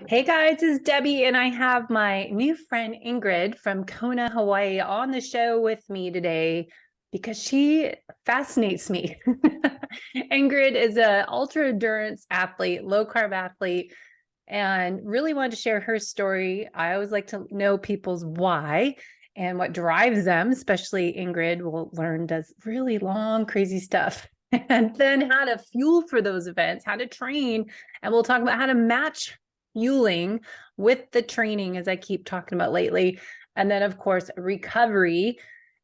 Hey guys, it's Debbie, and I have my new friend Ingrid from Kona, Hawaii on the show with me today because she fascinates me. Ingrid is an ultra endurance athlete, low carb athlete, and really wanted to share her story. I always like to know people's why and what drives them, especially Ingrid will learn does really long, crazy stuff. And then how to fuel for those events, how to train, and we'll talk about how to match fueling with the training, as I keep talking about lately. And then, of course, recovery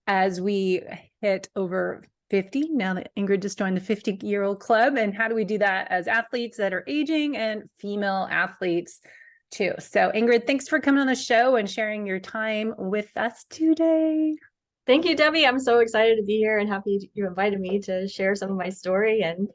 as we hit over 50. Now that Ingrid just joined the 50-year-old club. And how do we do that as athletes that are aging and female athletes too? So, Ingrid, thanks for coming on the show and sharing your time with us today. Thank you, Debbie. I'm so excited to be here and happy you invited me to share some of my story. And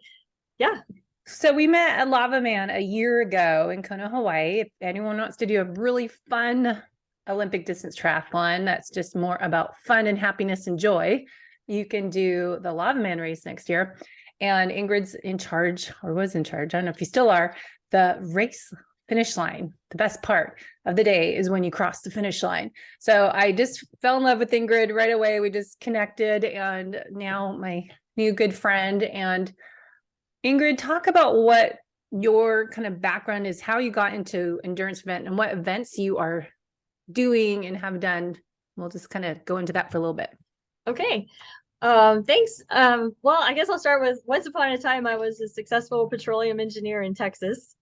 yeah. So we met at Lava Man a year ago in Kona, Hawaii. If anyone wants to do a really fun Olympic distance triathlon that's just more about fun and happiness and joy, you can do the Lava Man race next year. And Ingrid's in charge, or was in charge, I don't know if you still are, the race finish line. The best part of the day is when you cross the finish line. So I just fell in love with Ingrid right away. We just connected, and now my new good friend. And Ingrid, talk about what your kind of background is, how you got into endurance event and what events you are doing and have done. We'll just kind of go into that for a little bit. Okay. Thanks. Well, I guess I'll start with once upon a time, I was a successful petroleum engineer in Texas.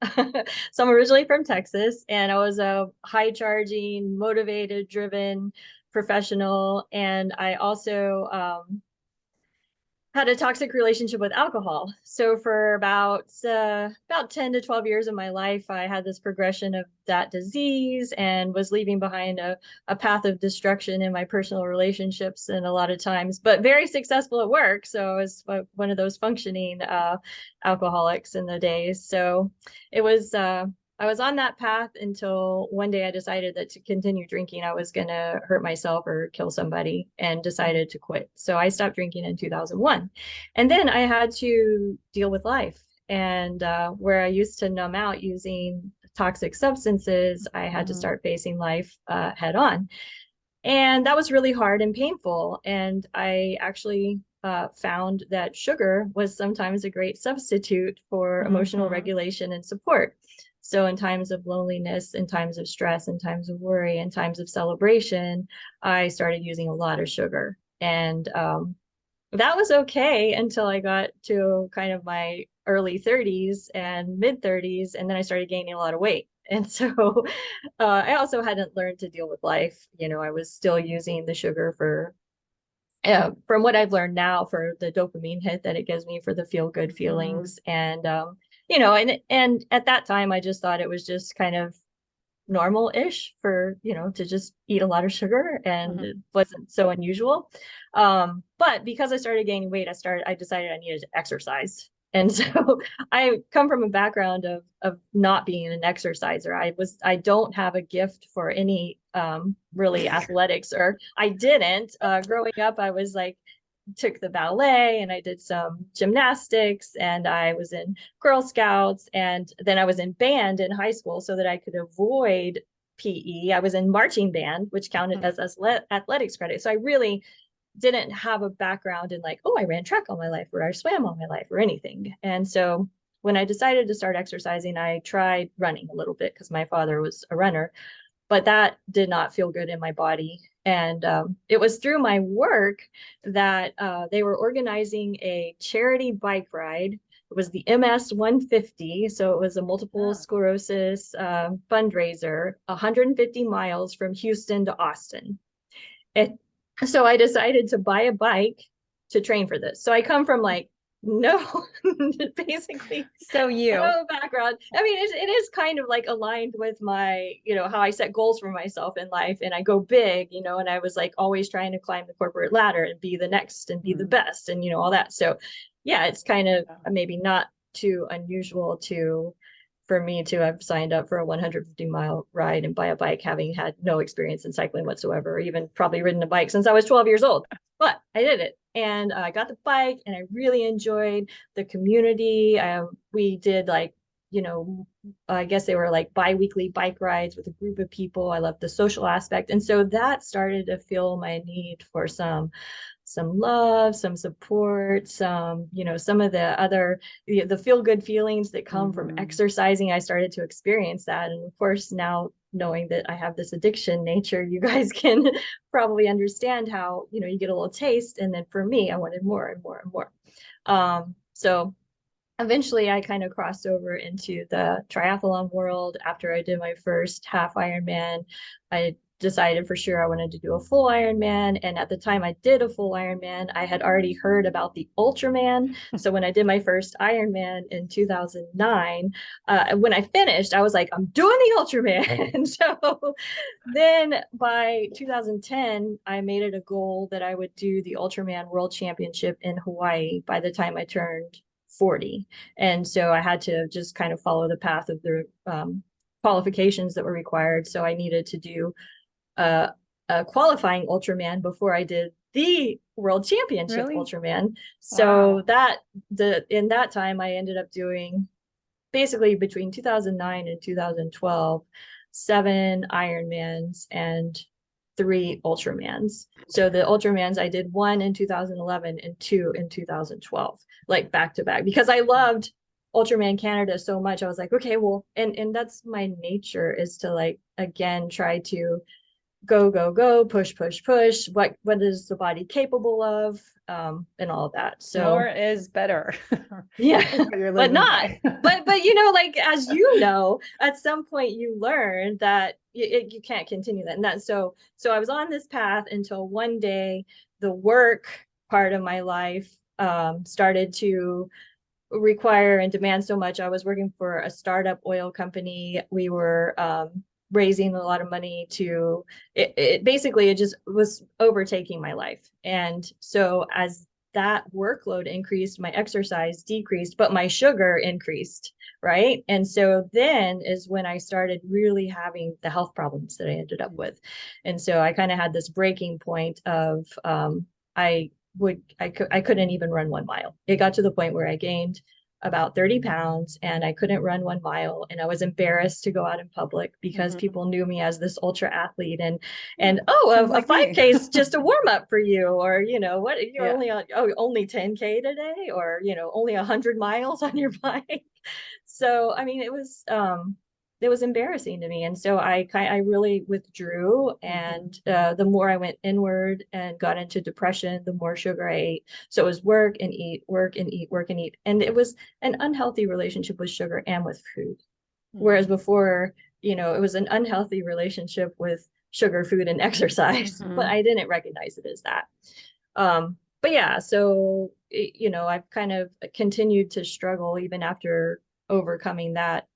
So I'm originally from Texas, and I was a high charging, motivated, driven professional. And I also had a toxic relationship with alcohol. So for about 10 to 12 years of my life, I had this progression of that disease and was leaving behind a path of destruction in my personal relationships and a lot of times, but very successful at work. So I was one of those functioning alcoholics in the days. So it was I was on that path until one day I decided that to continue drinking, I was going to hurt myself or kill somebody, and decided to quit. So I stopped drinking in 2001. And then I had to deal with life. And where I used to numb out using toxic substances, I had to start facing life head on. And that was really hard and painful. And I actually found that sugar was sometimes a great substitute for emotional regulation and support. So in times of loneliness, in times of stress, in times of worry, in times of celebration, I started using a lot of sugar. And that was okay until I got to kind of my early 30s and mid 30s. And then I started gaining a lot of weight. And so I also hadn't learned to deal with life. You know, I was still using the sugar for, from what I've learned now, for the dopamine hit that it gives me for the feel good feelings. And, you know, and at that time, I just thought it was just kind of normal-ish for, you know, to just eat a lot of sugar, and it wasn't so unusual. But because I started gaining weight, I decided I needed to exercise. And so I come from a background of not being an exerciser. I don't have a gift for any really athletics, or I didn't. Growing up, I was like, took the ballet and I did some gymnastics, and I was in Girl Scouts, and then I was in band in high school so that I could avoid PE. I was in marching band, which counted as athletics credit. So I really didn't have a background in like, oh, I ran track all my life, or I swam all my life, or anything. And so when I decided to start exercising, I tried running a little bit because my father was a runner, but that did not feel good in my body. And it was through my work that they were organizing a charity bike ride. It was the MS 150. So it was a multiple sclerosis fundraiser, 150 miles from Houston to Austin. So I decided to buy a bike to train for this. So I come from like, no, basically no background. I mean, it is kind of like aligned with my, you know, how I set goals for myself in life, and I go big, you know, and I was like always trying to climb the corporate ladder and be the next and be the best and, you know, all that. So yeah, it's kind of maybe not too unusual for me to have signed up for a 150-mile ride and buy a bike, having had no experience in cycling whatsoever, or even probably ridden a bike since I was 12 years old. But I did it, and I got the bike, and I really enjoyed the community. We did like you know, I guess they were like bi-weekly bike rides with a group of people. I loved the social aspect. And so that started to feel my need for some love, some support, some, you know, some of the other, the feel good feelings that come from exercising. I started to experience that. And of course, now knowing that I have this addiction nature, you guys can probably understand how, you know, you get a little taste. And then for me, I wanted more and more and more. So eventually I kind of crossed over into the triathlon world. After I did my first half Ironman, I decided for sure I wanted to do a full Ironman. And at the time I did a full Ironman, I had already heard about the Ultraman. So when I did my first Ironman in 2009, when I finished, I was like, I'm doing the Ultraman. And so then by 2010, I made it a goal that I would do the Ultraman World Championship in Hawaii by the time I turned 40. And so I had to just kind of follow the path of the qualifications that were required. So I needed to do a qualifying Ultraman before I did the World Championship Ultraman. So in that time, I ended up doing basically between 2009 and 2012, 7 Ironmans and 3 Ultramans. So the Ultramans, I did 1 in 2011 and 2 in 2012, like back to back, because I loved Ultraman Canada so much. I was like, okay, well, and that's my nature, is to like, again, try to go, push. What is the body capable of, and all of that. So more is better. yeah, but not, but you know, like, as you know, at some point you learn that you can't continue that. And that, so I was on this path until one day the work part of my life started to require and demand so much. I was working for a startup oil company. We were raising a lot of money to it basically, it just was overtaking my life. And so as that workload increased, my exercise decreased, but my sugar increased, right? And so then is when I started really having the health problems that I ended up with. And so I kind of had this breaking point of I couldn't even run 1 mile. It got to the point where I gained about 30 pounds and I couldn't run 1 mile, and I was embarrassed to go out in public because people knew me as this ultra athlete, and a 5K is just a warm up for you, or you know what, you're only on only 10K today, or you know, only 100 miles on your bike. So I mean, it was embarrassing to me. And so I really withdrew. And the more I went inward and got into depression, the more sugar I ate. So it was work and eat, work and eat, work and eat. And it was an unhealthy relationship with sugar and with food. Whereas before, you know, it was an unhealthy relationship with sugar, food, and exercise, but I didn't recognize it as that. But yeah, so, you know, I've kind of continued to struggle even after overcoming that.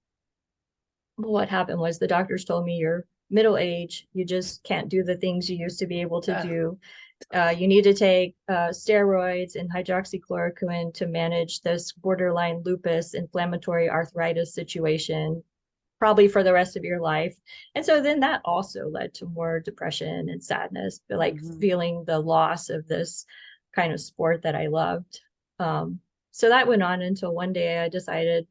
What happened was the doctors told me, you're middle age, you just can't do the things you used to be able to do. You need to take steroids and hydroxychloroquine to manage this borderline lupus inflammatory arthritis situation, probably for the rest of your life. And so then that also led to more depression and sadness, but like feeling the loss of this kind of sport that I loved. So that went on until one day I decided,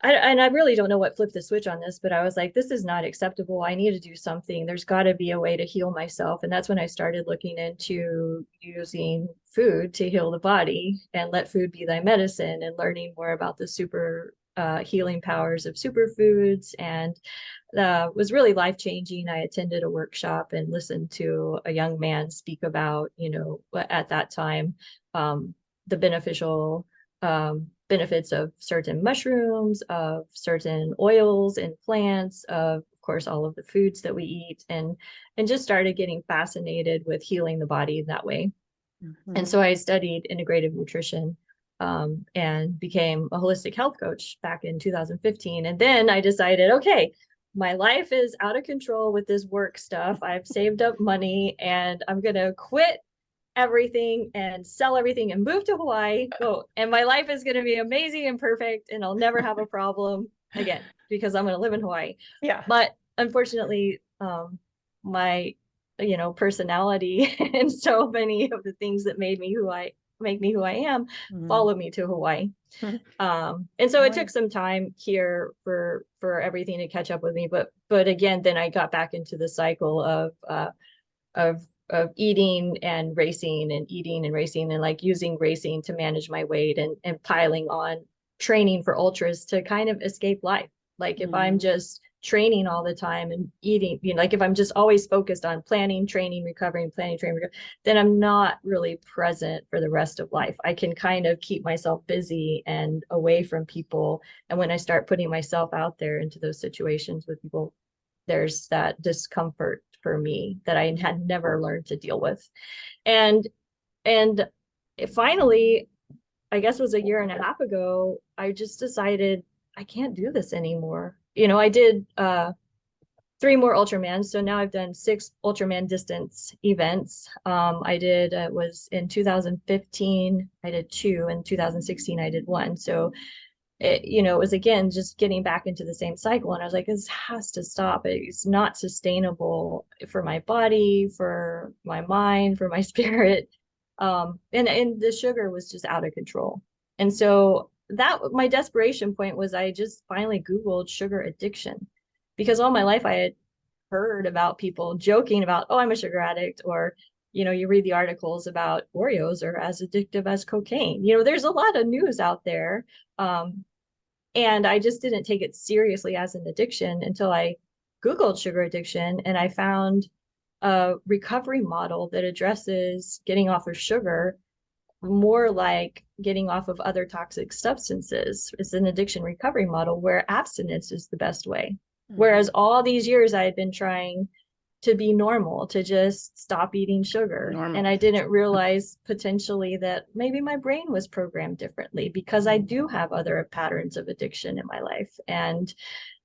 and I really don't know what flipped the switch on this, but I was like, this is not acceptable. I need to do something. There's got to be a way to heal myself. And that's when I started looking into using food to heal the body and let food be thy medicine, and learning more about the super healing powers of superfoods. And was really life-changing. I attended a workshop and listened to a young man speak about, you know, at that time, the beneficial benefits of certain mushrooms, of certain oils and plants, of course, all of the foods that we eat, and just started getting fascinated with healing the body in that way. And so I studied integrative nutrition and became a holistic health coach back in 2015. And then I decided, okay, my life is out of control with this work stuff. I've saved up money and I'm going to quit everything and sell everything and move to Hawaii. Oh, and my life is going to be amazing and perfect, and I'll never have a problem again because I'm going to live in Hawaii. Yeah. But unfortunately, my, you know, personality and so many of the things that made me who I make me who I am, follow me to Hawaii. And so it took some time here for everything to catch up with me. But again, then I got back into the cycle of eating and racing and eating and racing and like using racing to manage my weight and piling on training for ultras to kind of escape life. Like if I'm just training all the time and eating, you know, like if I'm just always focused on planning, training, recovering, planning, training, then I'm not really present for the rest of life. I can kind of keep myself busy and away from people. And when I start putting myself out there into those situations with people, there's that discomfort for me that I had never learned to deal with. And finally, I guess it was a year and a half ago, I just decided I can't do this anymore. You know, I did 3 more Ultraman. So now I've done 6 Ultraman distance events. I did, was in 2015, I did 2. In 2016, I did 1. So it, you know, it was again just getting back into the same cycle. And I was like, this has to stop. It's not sustainable for my body, for my mind, for my spirit. And the sugar was just out of control. And so that my desperation point was I just finally Googled sugar addiction, because all my life I had heard about people joking about, oh, I'm a sugar addict, or you know, you read the articles about Oreos are as addictive as cocaine. You know, there's a lot of news out there. And I just didn't take it seriously as an addiction until I Googled sugar addiction, and I found a recovery model that addresses getting off of sugar more like getting off of other toxic substances. It's an addiction recovery model where abstinence is the best way. Whereas all these years I had been trying to be normal, to just stop eating sugar. And I didn't realize potentially that maybe my brain was programmed differently, because I do have other patterns of addiction in my life. And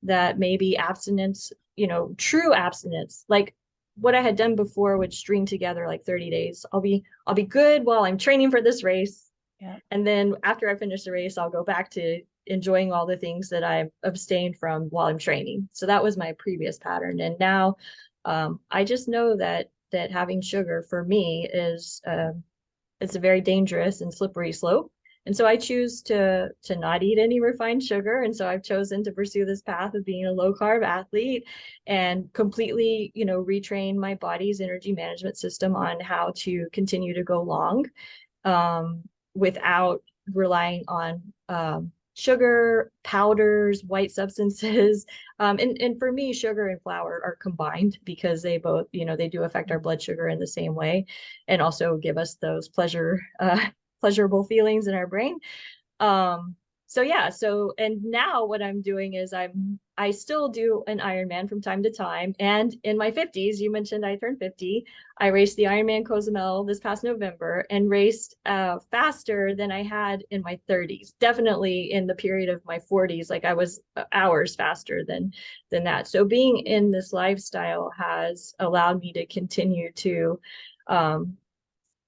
that maybe abstinence, you know, true abstinence, like what I had done before would string together like 30 days. I'll be good while I'm training for this race. Yeah. And then after I finish the race, I'll go back to enjoying all the things that I abstained from while I'm training. So that was my previous pattern. And now I just know that having sugar for me is it's a very dangerous and slippery slope. And so I choose to not eat any refined sugar. And so I've chosen to pursue this path of being a low carb athlete and completely, you know, retrain my body's energy management system on how to continue to go long without relying on sugar, powders, white substances. And for me, sugar and flour are combined because they both, you know, they do affect our blood sugar in the same way and also give us those pleasurable feelings in our brain. So yeah, and now what I'm doing is I still do an Ironman from time to time. And in my 50s, you mentioned I turned 50. I raced the Ironman Cozumel this past November and raced faster than I had in my 30s. Definitely in the period of my 40s, like I was hours faster than that. So being in this lifestyle has allowed me to continue to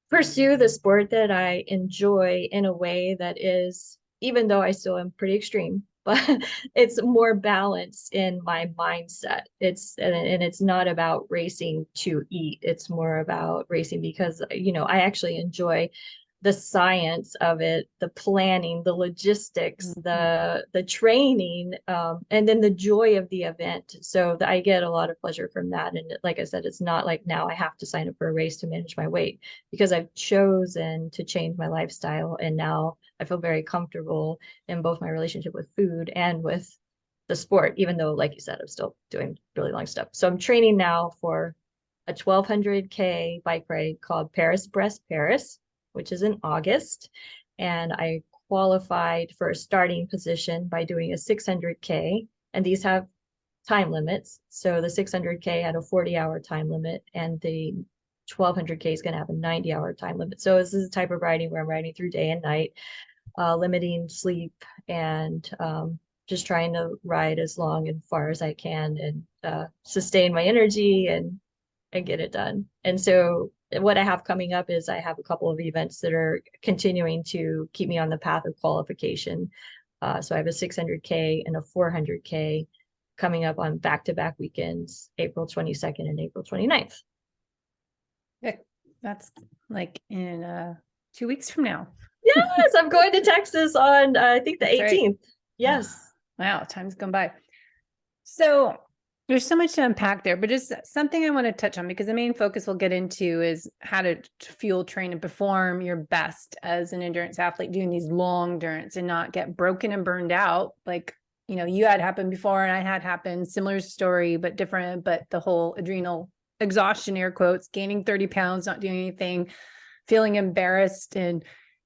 pursue the sport that I enjoy in a way that is, even though I still am pretty extreme, but it's more balanced in my mindset. And it's not about racing to eat. It's more about racing because, you know, I actually enjoy the science of it, the planning, the logistics, the training, and then the joy of the event. So I get a lot of pleasure from that. And like I said, it's not like now I have to sign up for a race to manage my weight, because I've chosen to change my lifestyle. And now I feel very comfortable in both my relationship with food and with the sport, even though, like you said, I'm still doing really long stuff. So I'm training now for a 1200K bike ride called Paris-Brest Paris, which is in August. And I qualified for a starting position by doing a 600K. And these have time limits. So the 600K had a 40-hour time limit, and the 1200K is going to have a 90-hour time limit. So this is a type of riding where I'm riding through day and night, limiting sleep, and just trying to ride as long and far as I can and sustain my energy and get it done. And so what I have coming up is I have a couple of events that are continuing to keep me on the path of qualification. So I have a 600K and a 400K coming up on back-to-back weekends, April 22nd and April 29th. That's like in 2 weeks from now. Yes, I'm going to Texas on I think the That's right. 18th. Yes. Wow, time's gone by. So there's so much to unpack there, but just something I want to touch on, because the main focus we'll get into is how to fuel, train, and perform your best as an endurance athlete doing these long endurance and not get broken and burned out. Like, you had happened before and I had happened, similar story, but different, but the whole adrenal exhaustion, air quotes, gaining 30 pounds, not doing anything, feeling embarrassed and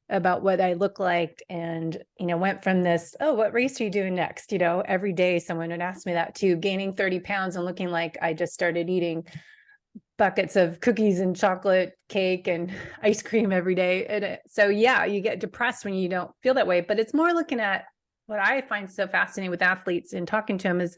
about what I look like. And, went from this, oh, what race are you doing next? Every day someone would ask me that too, gaining 30 pounds and looking like I just started eating buckets of cookies and chocolate cake and ice cream every day. And so, yeah, you get depressed when you don't feel that way, but it's more looking at what I find so fascinating with athletes and talking to them is,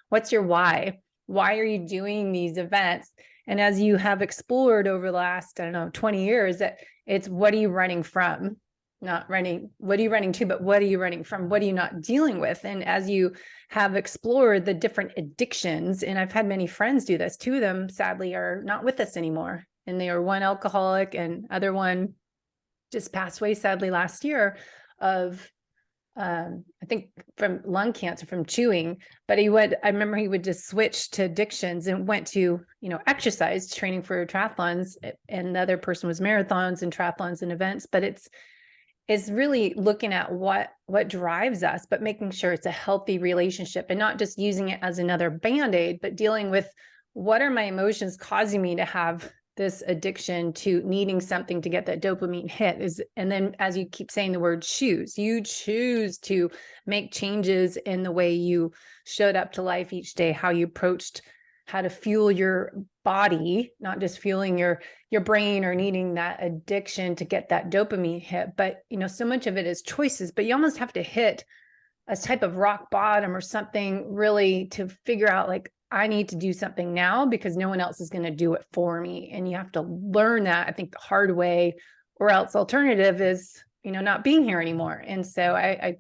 what's your why? Why are you doing these events? And as you have explored over the last, 20 years, that it's what are you running from? Not running, what are you running to, but what are you running from? What are you not dealing with? And as you have explored the different addictions, and I've had many friends do this, two of them sadly are not with us anymore. And they are one alcoholic and other one just passed away sadly last year of I think from lung cancer from chewing, but I remember he would just switch to addictions and went to, exercise training for triathlons. And the other person was marathons and triathlons and events, but it's really looking at what drives us, but making sure it's a healthy relationship and not just using it as another Band-Aid, but dealing with what are my emotions causing me to have this addiction to needing something to get that dopamine hit is. And then as you keep saying the word you choose to make changes in the way you showed up to life each day, how you approached how to fuel your body, not just fueling your brain or needing that addiction to get that dopamine hit. But, so much of it is choices, but you almost have to hit a type of rock bottom or something really to figure out, like, I need to do something now because no one else is going to do it for me. And you have to learn that, I think, the hard way, or else alternative is, not being here anymore. And so I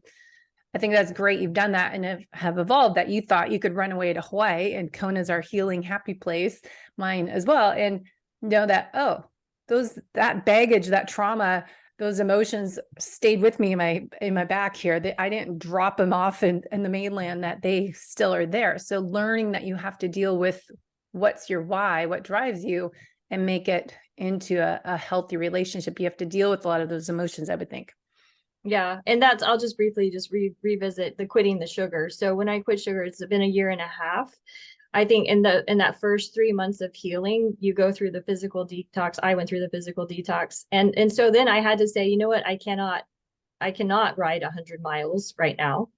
think that's great. You've done that and have evolved that. You thought you could run away to Hawaii, and Kona's our healing, happy place, mine as well. And know that, that baggage, that trauma, those emotions stayed with me in my back here. I didn't drop them off in the mainland, that they still are there. So learning that you have to deal with what's your why, what drives you, and make it into a healthy relationship. You have to deal with a lot of those emotions, I would think. Yeah. And I'll just briefly revisit the quitting the sugar. So when I quit sugar, it's been a year and a half. I think in that first 3 months of healing, you go through the physical detox. I went through the physical detox. And so then I had to say, you know what, I cannot ride 100 miles right now.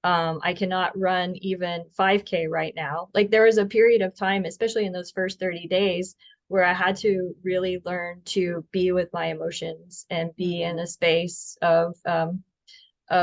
I cannot run even 5K right now. Like, there was a period of time, especially in those first 30 days, where I had to really learn to be with my emotions and be in a space of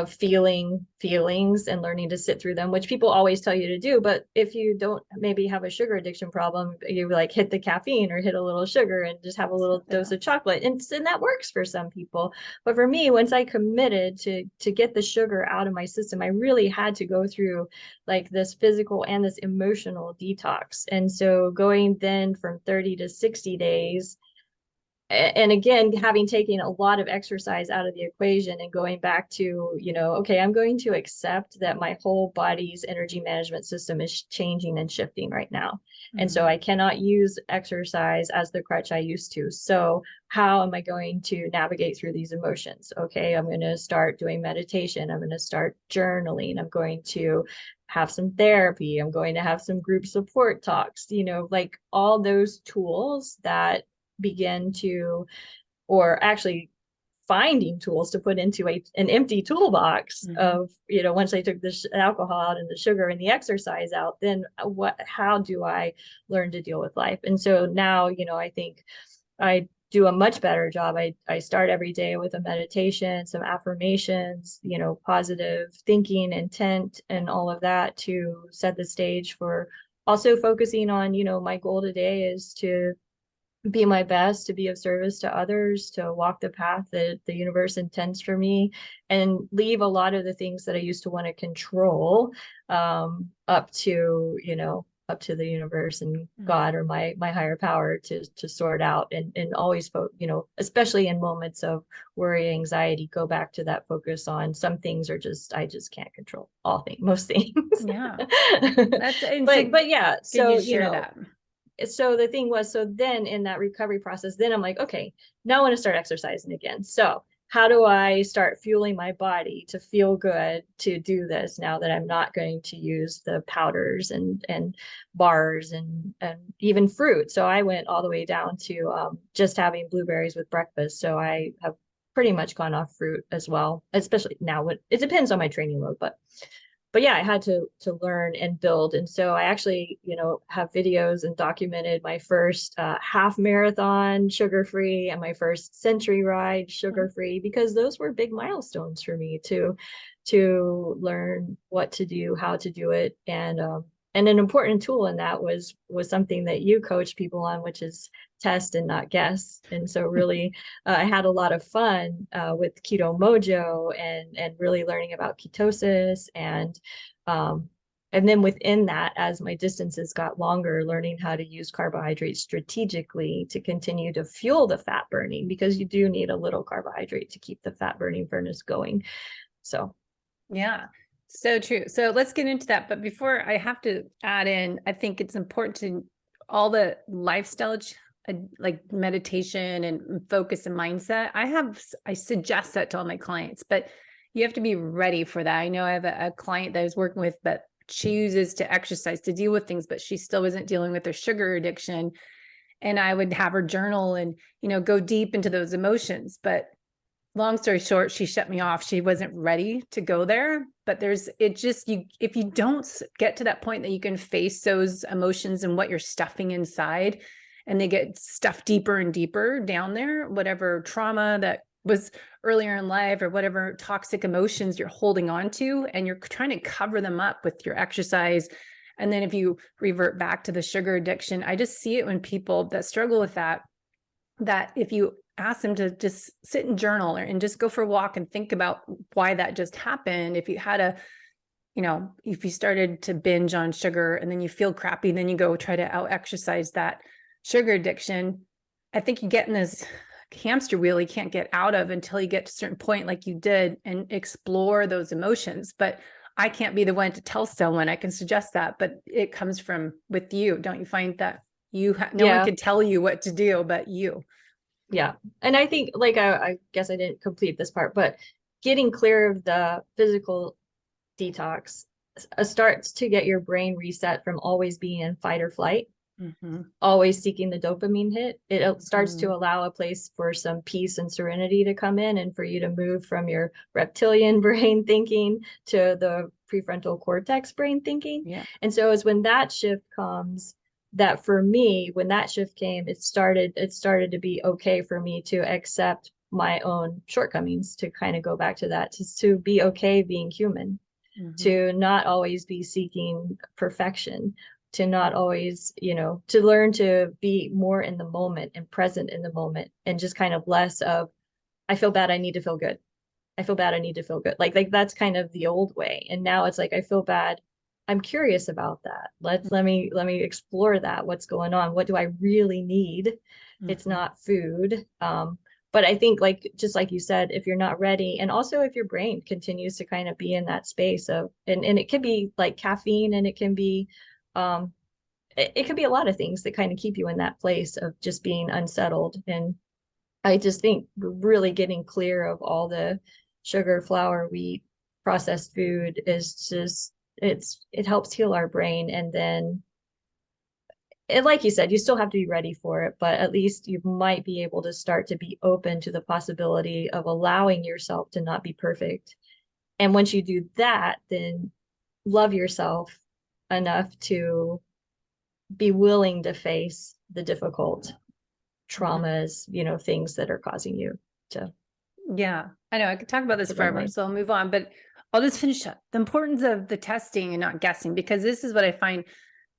feeling feelings and learning to sit through them, which people always tell you to do. But if you don't maybe have a sugar addiction problem, you like hit the caffeine or hit a little sugar and just have a little dose of chocolate. And that works for some people. But for me, once I committed to get the sugar out of my system, I really had to go through like this physical and this emotional detox. And so going then from 30 to 60 days, and again, having taken a lot of exercise out of the equation and going back to, okay, I'm going to accept that my whole body's energy management system is changing and shifting right now. Mm-hmm. And so I cannot use exercise as the crutch I used to. So how am I going to navigate through these emotions? Okay, I'm going to start doing meditation. I'm going to start journaling. I'm going to have some therapy. I'm going to have some group support talks, like all those tools that begin to, or actually finding tools to put into an empty toolbox. Mm-hmm. Of, once I took the alcohol out and the sugar and the exercise out, then how do I learn to deal with life? And so now, I think I do a much better job. I start every day with a meditation, some affirmations, positive thinking, intent, and all of that to set the stage for also focusing on, my goal today is to be my best, to be of service to others, to walk the path that the universe intends for me, and leave a lot of the things that I used to want to control up to, up to the universe and God or my higher power to sort out, and always especially in moments of worry, anxiety, go back to that focus on some things are just, I just can't control all things, most things. Yeah. That's but yeah, so so share that. So the thing was, so then in that recovery process, then I'm like, okay, now I want to start exercising again. So how do I start fueling my body to feel good to do this now that I'm not going to use the powders and bars and even fruit? So I went all the way down to just having blueberries with breakfast. So I have pretty much gone off fruit as well, especially now. It depends on my training load, but yeah, I had to learn and build. And so I actually, have videos and documented my first half marathon sugar-free and my first century ride sugar-free, because those were big milestones for me to learn what to do, how to do it. And an important tool in that was something that you coach people on, which is test and not guess. And so really, I had a lot of fun with Keto Mojo and really learning about ketosis and then within that, as my distances got longer, learning how to use carbohydrates strategically to continue to fuel the fat burning, because you do need a little carbohydrate to keep the fat burning furnace going. So, yeah, so true. So let's get into that. But before, I have to add in, I think it's important to all the lifestyle, like meditation and focus and mindset. I suggest that to all my clients, but you have to be ready for that. I know I have a client that I was working with, but chooses to exercise to deal with things, but she still wasn't dealing with her sugar addiction. And I would have her journal and, go deep into those emotions. But long story short, she shut me off. She wasn't ready to go there. But if you don't get to that point that you can face those emotions and what you're stuffing inside, and they get stuffed deeper and deeper down there, whatever trauma that was earlier in life or whatever toxic emotions you're holding on to, and you're trying to cover them up with your exercise. And then if you revert back to the sugar addiction, I just see it when people that struggle with that if you ask them to just sit and journal and just go for a walk and think about why that just happened. If you had if you started to binge on sugar and then you feel crappy, then you go try to out exercise that sugar addiction, I think you get in this hamster wheel you can't get out of until you get to a certain point, like you did, and explore those emotions. But I can't be the one to tell someone. I can suggest that, but it comes from with you. Don't you find that no one can tell you what to do but you? Yeah. And I think, like, I guess I didn't complete this part, but getting clear of the physical detox starts to get your brain reset from always being in fight or flight. Always seeking the dopamine hit. It starts to allow a place for some peace and serenity to come in, and for you to move from your reptilian brain thinking to the prefrontal cortex brain thinking. Yeah. And so it's when that shift comes, that for me, when that shift came, it started to be okay for me to accept my own shortcomings, to kind of go back to that, to be okay being human, to not always be seeking perfection, to not always, to learn to be more in the moment and present in the moment, and just kind of less of, I feel bad, I need to feel good. I feel bad, I need to feel good. Like that's kind of the old way. And now it's like, I feel bad, I'm curious about that. Let me explore that. What's going on? What do I really need? It's not food. But I think, like, just like you said, if you're not ready, and also if your brain continues to kind of be in that space of, and it could be like caffeine, and it can be it could be a lot of things that kind of keep you in that place of just being unsettled. And I just think really getting clear of all the sugar, flour, wheat, processed food is just, it helps heal our brain. And then like you said, you still have to be ready for it, but at least you might be able to start to be open to the possibility of allowing yourself to not be perfect. And once you do that, then love yourself enough to be willing to face the difficult traumas, things that are causing you to. Yeah, I know I could talk about this forever, so I'll move on, but I'll just finish up the importance of the testing and not guessing, because this is what I find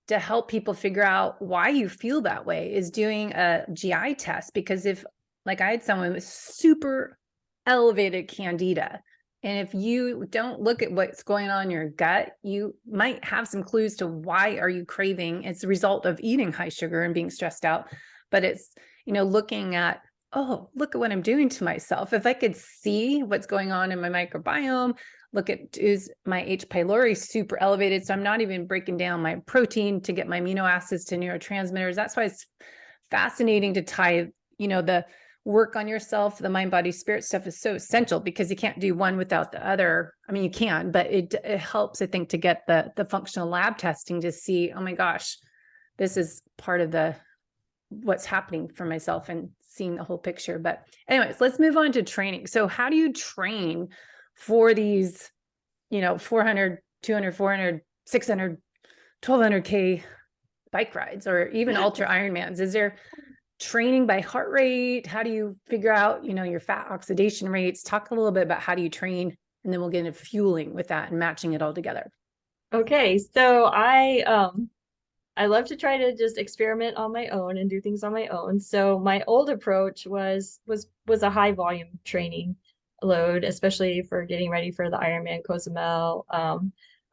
to help people figure out why you feel that way is doing a GI test. Because if, like, I had someone with super elevated candida, And if you don't look at what's going on in your gut, you might have some clues to why are you craving. It's a result of eating high sugar and being stressed out. But it's, looking at, oh, look at what I'm doing to myself. If I could see what's going on in my microbiome, look at, is my H. pylori super elevated? So I'm not even breaking down my protein to get my amino acids to neurotransmitters. That's why it's fascinating to tie, the work on yourself, the mind, body, spirit stuff is so essential because you can't do one without the other. I mean, you can, but it helps, I think, to get the functional lab testing to see, oh my gosh, this is part of what's happening for myself and seeing the whole picture. But anyways, let's move on to training. So how do you train for these, 400, 200, 400, 600, 1200K bike rides, or even ultra Ironmans? Is there training by heart rate? How do you figure out, your fat oxidation rates? Talk a little bit about how do you train, and then we'll get into fueling with that and matching it all together. Okay, so I love to try to just experiment on my own and do things on my own. So my old approach was a high volume training load, especially for getting ready for the Ironman Cozumel,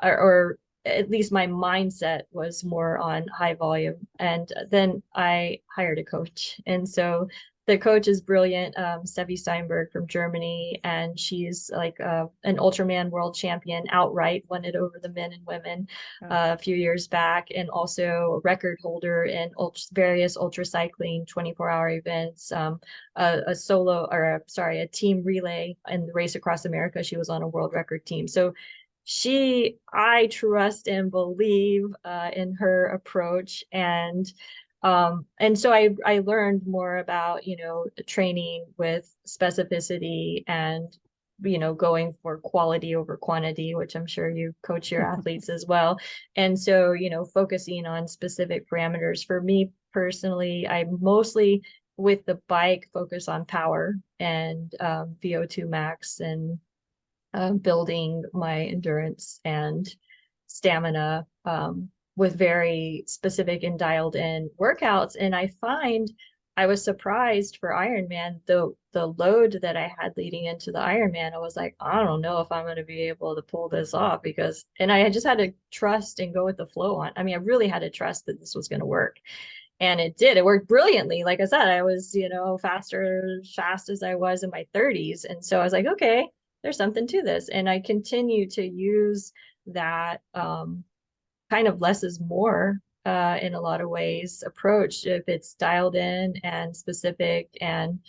or at least my mindset was more on high volume. And then I hired a coach. And so the coach is brilliant, Steffi Steinberg from Germany, and she's like an Ultraman world champion outright, won it over the men and women a few years back, and also a record holder in various ultra cycling 24-hour events, a team relay in the Race Across America. She was on a world record team. So I trust and believe in her approach, and so I learned more about, training with specificity and, going for quality over quantity, which I'm sure you coach your athletes as well. And so, focusing on specific parameters. For me personally, I mostly with the bike focus on power and VO2 max and building my endurance and stamina with very specific and dialed in workouts. And I find I was surprised for Ironman, the load that I had leading into the Ironman. I was like, I don't know if I'm going to be able to pull this off and I just had to trust and go with the flow on. I mean, I really had to trust that this was going to work. And it did. It worked brilliantly. Like I said, I was, fast as I was in my 30s. And so I was like, okay, there's something to this. And I continue to use that kind of less is more in a lot of ways approach, if it's dialed in and specific, and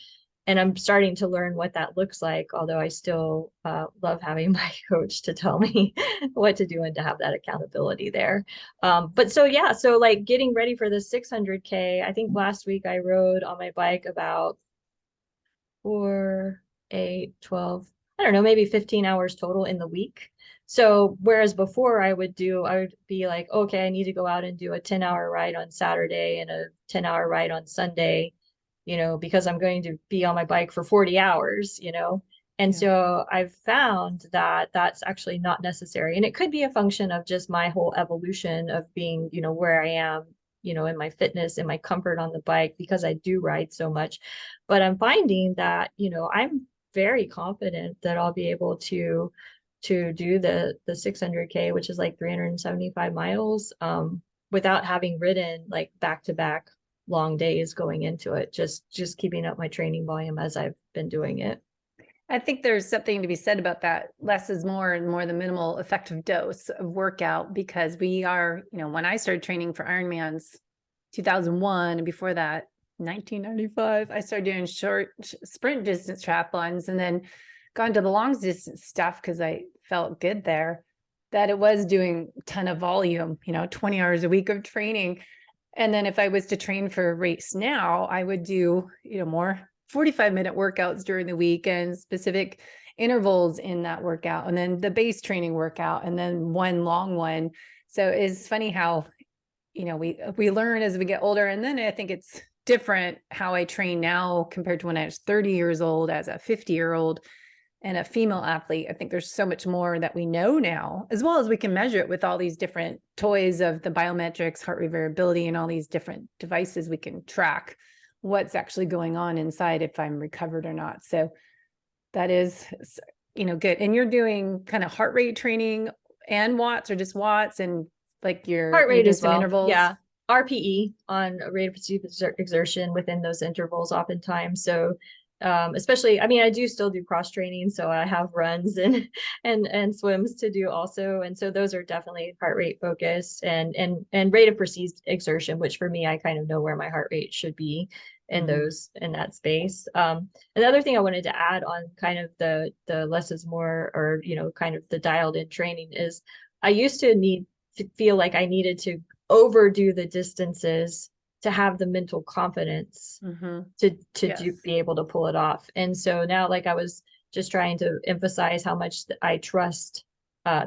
I'm starting to learn what that looks like, although I still love having my coach to tell me what to do and to have that accountability there. But so like getting ready for the 600K, I think last week I rode on my bike about 4, 8, 12, I don't know, maybe 15 hours total in the week. So whereas before I would be like, okay, I need to go out and do a 10-hour ride on Saturday and a 10-hour ride on Sunday, because I'm going to be on my bike for 40 hours, And so I've found that that's actually not necessary. And it could be a function of just my whole evolution of being, where I am, in my fitness and my comfort on the bike, because I do ride so much. But I'm finding that, I'm very confident that I'll be able to do the 600K, which is like 375 miles, without having ridden like back-to-back long days going into it, just keeping up my training volume as I've been doing it. I think there's something to be said about that. Less is more, and more the minimal effective dose of workout, because we are, when I started training for Ironmans 2001, and before that 1995, I started doing short sprint distance triathlons, and then gone to the long distance stuff because I felt good there, that it was doing a ton of volume, 20 hours a week of training. And then if I was to train for a race now, I would do, more 45-minute workouts during the week and specific intervals in that workout, and then the base training workout, and then one long one. So it's funny how, we learn as we get older. And then I think it's different how I train now compared to when I was 30 years old as a 50-year-old and a female athlete. I think there's so much more that we know now, as well as we can measure it with all these different toys of the biometrics, heart rate variability, and all these different devices. We can track what's actually going on inside if I'm recovered or not. So that is good. And you're doing kind of heart rate training and watts, or just watts, and like you're Heart rate doing as some well. intervals. Yeah. RPE on a rate of perceived exertion within those intervals oftentimes. So especially, I mean, I do still do cross training, so I have runs and and swims to do also. And so those are definitely heart rate focused and rate of perceived exertion, which for me, I kind of know where my heart rate should be in those in that space. Another thing I wanted to add on kind of the less is more, or kind of the dialed in training, is I used to feel like I needed to overdo the distances to have the mental confidence to be able to pull it off. And so now, like, I was just trying to emphasize how much I trust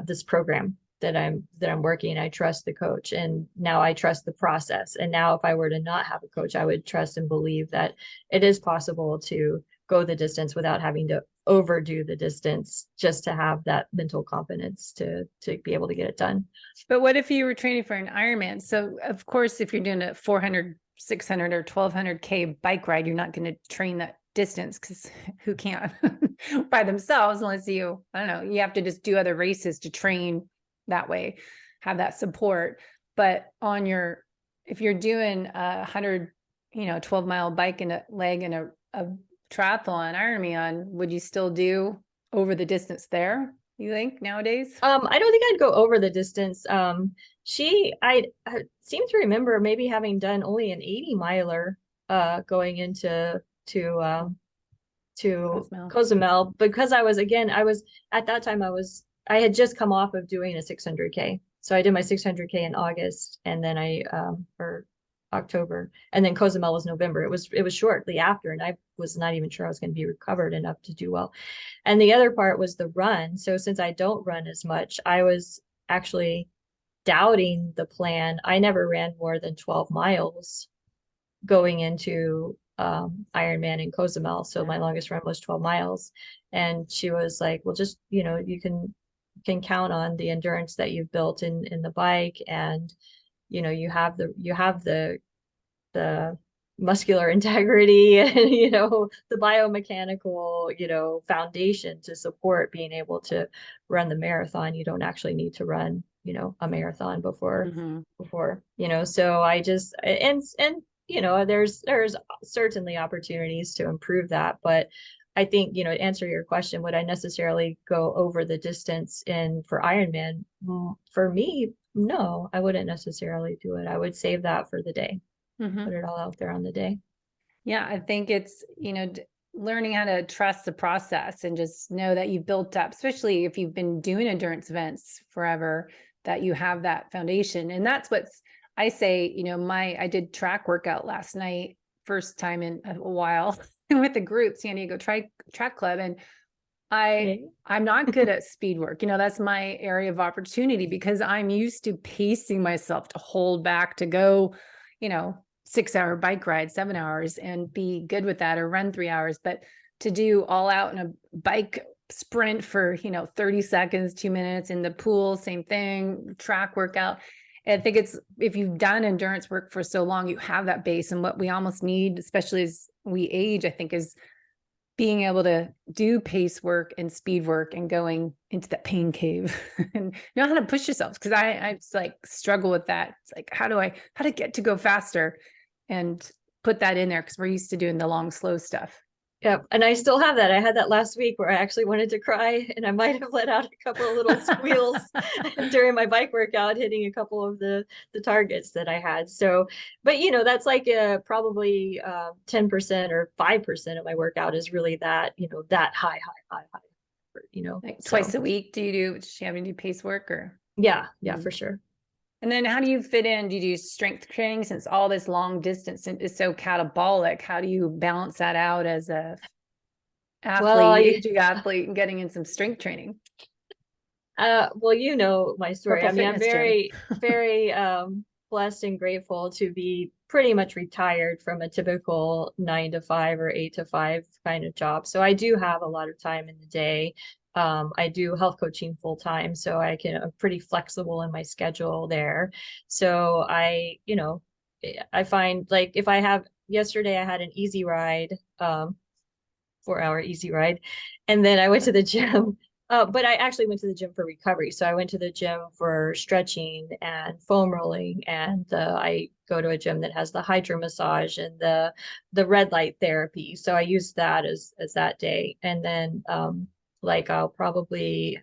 this program that I'm working. I trust the coach, and now I trust the process. And now if I were to not have a coach, I would trust and believe that it is possible to go the distance without having to overdo the distance, just to have that mental confidence to be able to get it done. But what if you were training for an Ironman? So of course, if you're doing a 400, 600 or 1200K bike ride, you're not going to train that distance, because who can by themselves, unless I don't know, you have to just do other races to train that way, have that support. But if you're doing 100, 12-mile bike and a leg and a triathlon, Ironman, would you still do over the distance there, you think, nowadays? I don't think I'd go over the distance. I seem to remember maybe having done only an 80 miler going into Cozumel, because I was at that time I had just come off of doing a 600K. So I did my 600K in August, and then or October, and then Cozumel was November. It was shortly after, and I was not even sure I was going to be recovered enough to do well. And the other part was the run. So since I don't run as much, I was actually doubting the plan. I never ran more than 12 miles going into Ironman in Cozumel. So my longest run was 12 miles. And she was like, well, just, you can count on the endurance that you've built in the bike, and you have the muscular integrity and the biomechanical foundation to support being able to run the marathon. You don't actually need to run a marathon before so I just and there's certainly opportunities to improve that. But I think, to answer your question, would I necessarily go over the distance for Ironman? For me, no, I wouldn't necessarily do it. I would save that for the day. Put it all out there on the day. Yeah, I think it's, learning how to trust the process and just know that you've built up, especially if you've been doing endurance events forever, that you have that foundation. And that's what's, I say, I did track workout last night, first time in a while with the group, San Diego Track Club. And I'm not good at speed work. That's my area of opportunity, because I'm used to pacing myself to hold back, to go, 6-hour bike ride, 7 hours, and be good with that, or run 3 hours. But to do all out in a bike sprint for, 30 seconds, 2 minutes, in the pool, same thing, track workout. And I think if you've done endurance work for so long, you have that base. And what we almost need, especially as we age, I think, is being able to do pace work and speed work and going into that pain cave and know how to push yourselves. Cause I just struggle with that. It's like, how to get to go faster and put that in there. Cause we're used to doing the long, slow stuff. Yep. And I still have that. I had that last week where I actually wanted to cry, and I might have let out a couple of little squeals during my bike workout, hitting a couple of the targets that I had. So, but that's like probably 10% or 5% of my workout is really that, that high. Like twice a week. Do you have any pace work or? Yeah, for sure. And then how do you fit in? Do you do strength training, since all this long distance is so catabolic? How do you balance that out as a aging athlete and getting in some strength training? Well, my story. Purple I'm very, very blessed and grateful to be pretty much retired from a typical 9 to 5 or 8 to 5 kind of job. So I do have a lot of time in the day. I do health coaching full time, so I'm pretty flexible in my schedule there. So I find, like, if yesterday I had an easy ride, 4-hour easy ride, and then I went to the gym But I actually went to the gym for recovery. So I went to the gym for stretching and foam rolling, and I go to a gym that has the hydro massage and the red light therapy. So I used that as that day. And then like I'll probably,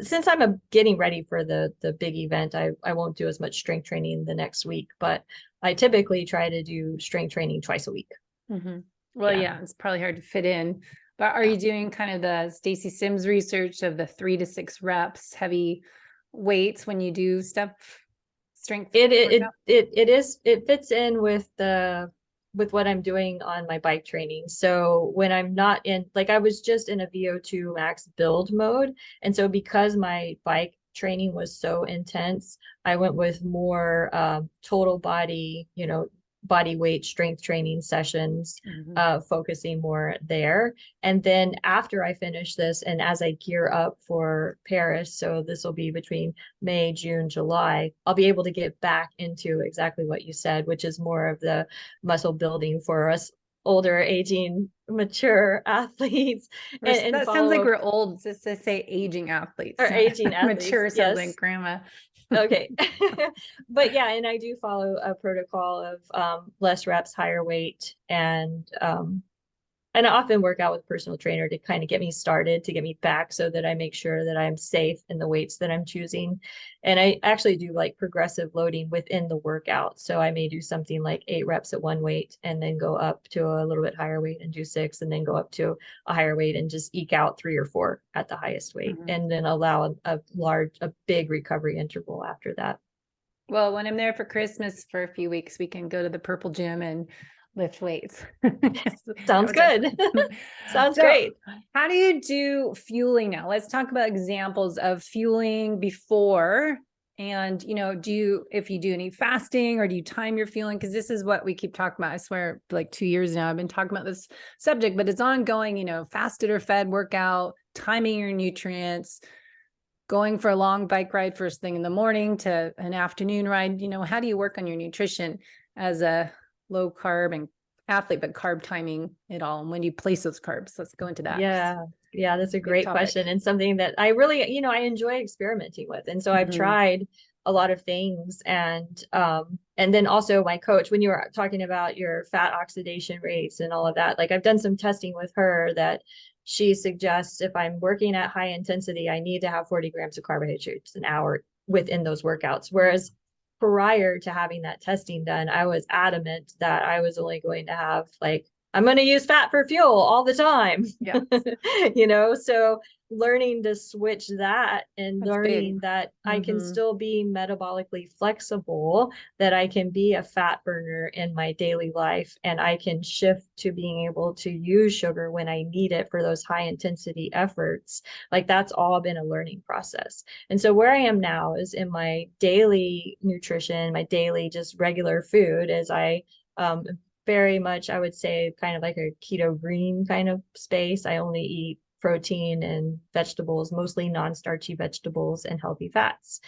since getting ready for the big event, I won't do as much strength training the next week, but I typically try to do strength training twice a week. Mm-hmm. Well, yeah, it's probably hard to fit in. But are you doing kind of the Stacy Sims research of the 3 to 6 reps, heavy weights when you do strength? It fits in with what I'm doing on my bike training. So when I'm not in, like I was just in a VO2 max build mode. And so because my bike training was so intense, I went with more total body, body weight strength training sessions, focusing more there. And then after I finish this, and as I gear up for Paris, so this will be between May, June, July, I'll be able to get back into exactly what you said, which is more of the muscle building for us older, aging, mature athletes. And That sounds like follow we're old, just to say aging athletes. or aging athletes. Mature sounds Yes. like grandma. Okay. But yeah, and I do follow a protocol of less reps, higher weight, and I often work out with a personal trainer to kind of get me started, to get me back so that I make sure that I'm safe in the weights that I'm choosing. And I actually do like progressive loading within the workout. So I may do something like 8 reps at one weight and then go up to a little bit higher weight and do 6, and then go up to a higher weight and just eke out 3 or 4 at the highest weight, and then allow a big recovery interval after that. Well, when I'm there for Christmas for a few weeks, we can go to the Purple Gym and lift weights. Sounds good. Sounds great. How do you do fueling now? Let's talk about examples of fueling before. And, if you do any fasting, or do you time your fueling? Because this is what we keep talking about. I swear, like 2 years now, I've been talking about this subject, but it's ongoing, fasted or fed workout, timing your nutrients, going for a long bike ride first thing in the morning to an afternoon ride. How do you work on your nutrition as a low carb and athlete, but carb timing it all? And when do you place those carbs? Let's go into that. Yeah, that's a great question, and something that I really, I enjoy experimenting with. And so I've tried a lot of things, and then also my coach, when you were talking about your fat oxidation rates and all of that, like I've done some testing with her that she suggests if I'm working at high intensity, I need to have 40 grams of carbohydrates an hour within those workouts. Whereas prior to having that testing done, I was adamant that I was only going to have I'm going to use fat for fuel all the time. Yeah. So learning to switch that, and learning that I can still be metabolically flexible, that I can be a fat burner in my daily life, and I can shift to being able to use sugar when I need it for those high intensity efforts. Like that's all been a learning process. And so where I am now is in my daily nutrition, my daily just regular food, as I very much, I would say, kind of like a keto green kind of space. I only eat protein and vegetables, mostly non-starchy vegetables and healthy fats.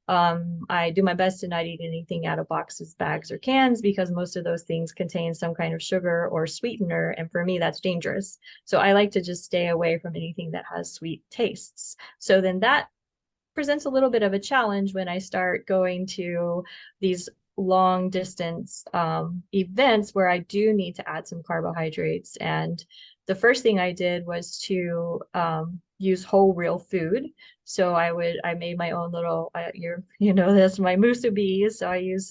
I do my best to not eat anything out of boxes, bags, or cans, because most of those things contain some kind of sugar or sweetener. And for me, that's dangerous. So I like to just stay away from anything that has sweet tastes. So then that presents a little bit of a challenge when I start going to these long distance events where I do need to add some carbohydrates. And the first thing I did was to use whole real food. So I made my own little, this, my musubis. So I use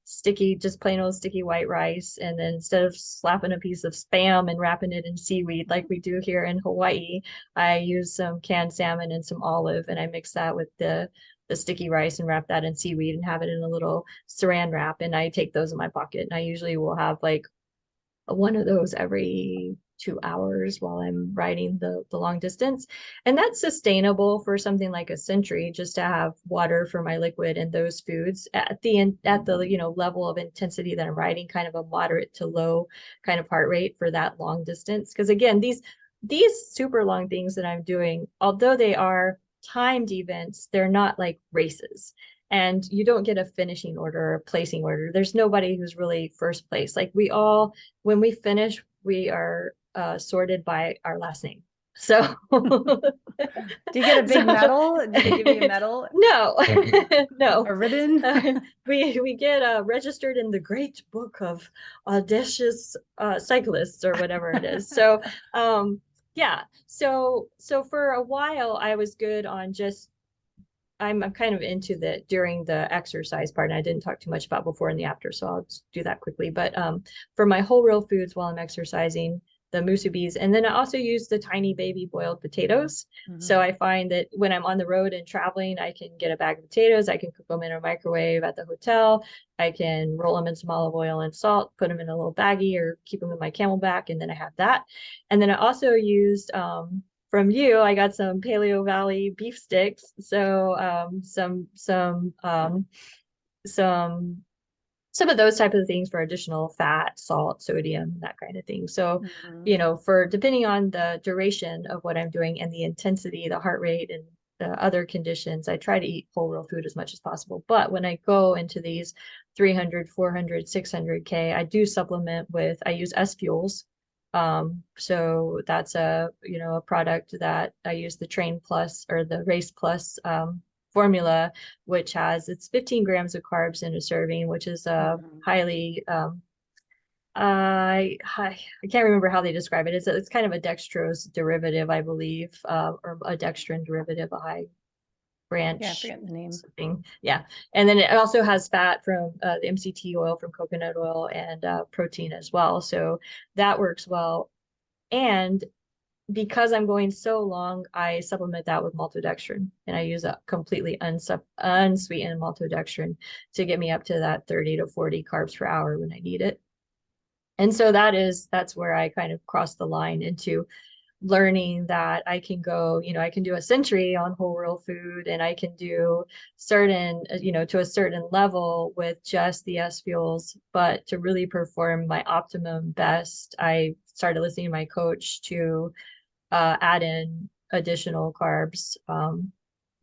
sticky, just plain old sticky white rice. And then instead of slapping a piece of Spam and wrapping it in seaweed like we do here in Hawaii, I use some canned salmon and some olive, and I mix that with the sticky rice and wrap that in seaweed and have it in a little saran wrap. And I take those in my pocket, and I usually will have like one of those every 2 hours while I'm riding the long distance. And that's sustainable for something like a century, just to have water for my liquid and those foods at the level of intensity that I'm riding, kind of a moderate to low kind of heart rate for that long distance. Because again, these super long things that I'm doing, although they are timed events, they're not like races, and you don't get a finishing order or a placing order. There's nobody who's really first place. Like we all, when we finish, we are sorted by our last name. So Do you get a big medal? Do they give you a medal? No, no. A ribbon? We get registered in the Great Book of Audacious Cyclists or whatever it is. So yeah. So for a while I was good on just I'm kind of into the during the exercise part, and I didn't talk too much about before and the after, so I'll just do that quickly. But for my whole real foods while I'm exercising, the musubis, and then I also use the tiny baby boiled potatoes. So I find that when I'm on the road and traveling, I can get a bag of potatoes, I can cook them in a microwave at the hotel, I can roll them in some olive oil and salt, put them in a little baggie or keep them in my Camelback, and then I have that. And then I also used from you, I got some Paleo Valley beef sticks. So some of those type of things for additional fat, salt, sodium, that kind of thing. So, you know, for depending on the duration of what I'm doing and the intensity, the heart rate, and the other conditions, I try to eat whole real food as much as possible. But when I go into these 300, 400, 600K, I do supplement with, I use S Fuels. So that's a, you know, a product that I use, the Train Plus or the Race Plus formula, which has, it's 15 grams of carbs in a serving, which is highly I can't remember how they describe it. It's kind of a dextrose derivative, I believe, or a dextrin derivative, a high branch. Yeah, I forget the name. Something. Yeah. And then it also has fat from the MCT oil from coconut oil, and protein as well. So that works well. And because I'm going so long, I supplement that with maltodextrin, and I use a completely unsweetened maltodextrin to get me up to that 30 to 40 carbs per hour when I need it. And so that's where I kind of cross the line into learning that I can go, you know, I can do a century on whole real food, and I can do certain, you know, to a certain level with just the S fuels. But to really perform my optimum best, I started listening to my coach to add in additional carbs,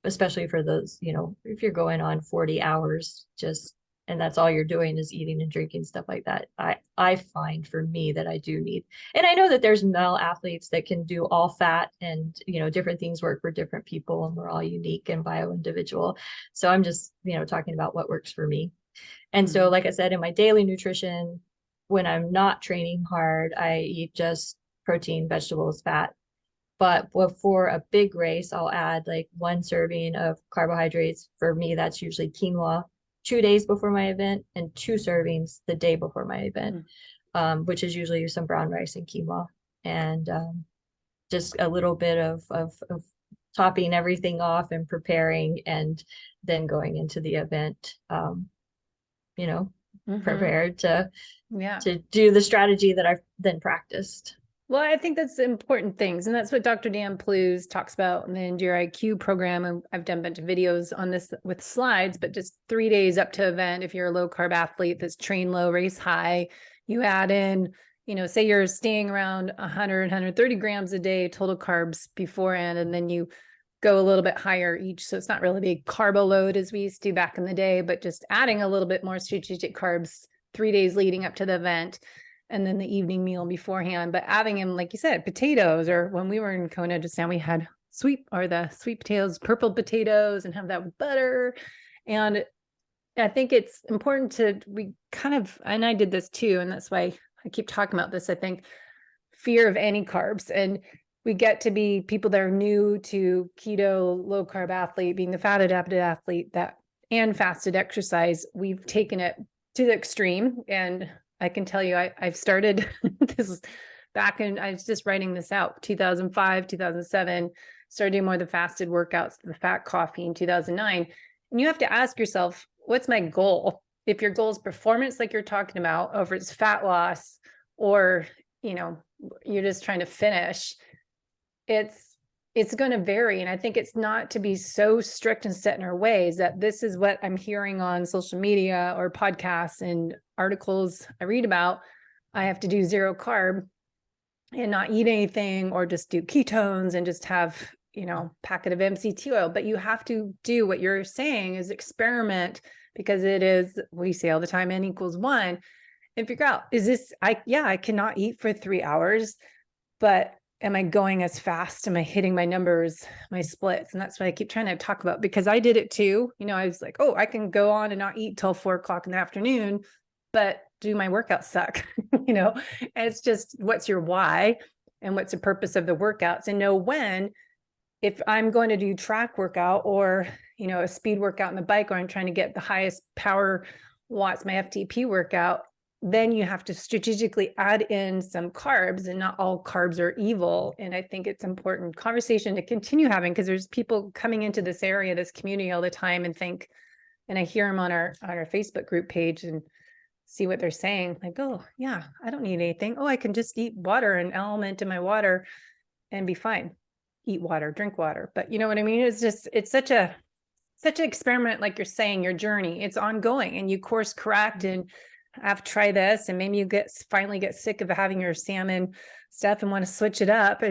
especially for those, you know, if you're going on 40 hours, just, and that's all you're doing is eating and drinking, stuff like that. I find for me that I do need, and I know that there's male athletes that can do all fat, and, you know, different things work for different people, and we're all unique and bio individual. So I'm just, you know, talking about what works for me. And so, like I said, in my daily nutrition, when I'm not training hard, I eat just protein, vegetables, fat. But before a big race, I'll add like one serving of carbohydrates. For me, that's usually quinoa 2 days before my event, and two servings the day before my event, which is usually some brown rice and quinoa, and just a little bit of topping everything off and preparing, and then going into the event, you know, prepared to do the strategy that I've then practiced. Well, I think that's the important things. And that's what Dr. Dan Plews talks about in the Endure IQ program. And I've done a bunch of videos on this with slides, but just 3 days up to event, if you're a low carb athlete that's train low, race high, you add in, you know, say you're staying around 100, 130 grams a day total carbs beforehand, and then you go a little bit higher each. So it's not really a carbo load as we used to back in the day, but just adding a little bit more strategic carbs 3 days leading up to the event, and then the evening meal beforehand. But adding in, like you said, potatoes, or when we were in Kona just now, we had the sweet potatoes, purple potatoes, and have that with butter. And I think it's important and I did this too, and that's why I keep talking about this, I think, fear of any carbs. And we get to be people that are new to keto, low carb athlete, being the fat adapted athlete and fasted exercise. We've taken it to the extreme. And I can tell you, I've started this is back in, I was just writing this out, 2005, 2007, started doing more of the fasted workouts, the fat coffee in 2009. And you have to ask yourself, what's my goal? If your goal is performance, like you're talking about, or if it's fat loss, or, you know, you're just trying to finish, it's going to vary. And I think it's not to be so strict and set in our ways that this is what I'm hearing on social media or podcasts and articles I read about. I have to do 0 carb and not eat anything, or just do ketones and just have, you know, packet of MCT oil. But you have to do what you're saying is experiment, because it is, we say all the time, N equals 1, and figure out, is this, I cannot eat for 3 hours, but am I going as fast? Am I hitting my numbers, my splits? And that's what I keep trying to talk about, because I did it too. I was like, oh, I can go on and not eat till 4 o'clock in the afternoon, but do my workouts suck? And it's just, what's your why and what's the purpose of the workouts, and know when, if I'm going to do track workout or, a speed workout on the bike, or I'm trying to get the highest power watts, my FTP workout, then you have to strategically add in some carbs, and not all carbs are evil. And I think it's important conversation to continue having, because there's people coming into this area, this community all the time, and I hear them on our Facebook group page and see what they're saying. Like, oh yeah, I don't need anything. Oh, I can just eat water, an element in my water, and be fine. Eat water, drink water. But you know what I mean? It's such an experiment, like you're saying, your journey, it's ongoing, and you course correct and have to try this, and maybe you finally get sick of having your salmon stuff and want to switch it up.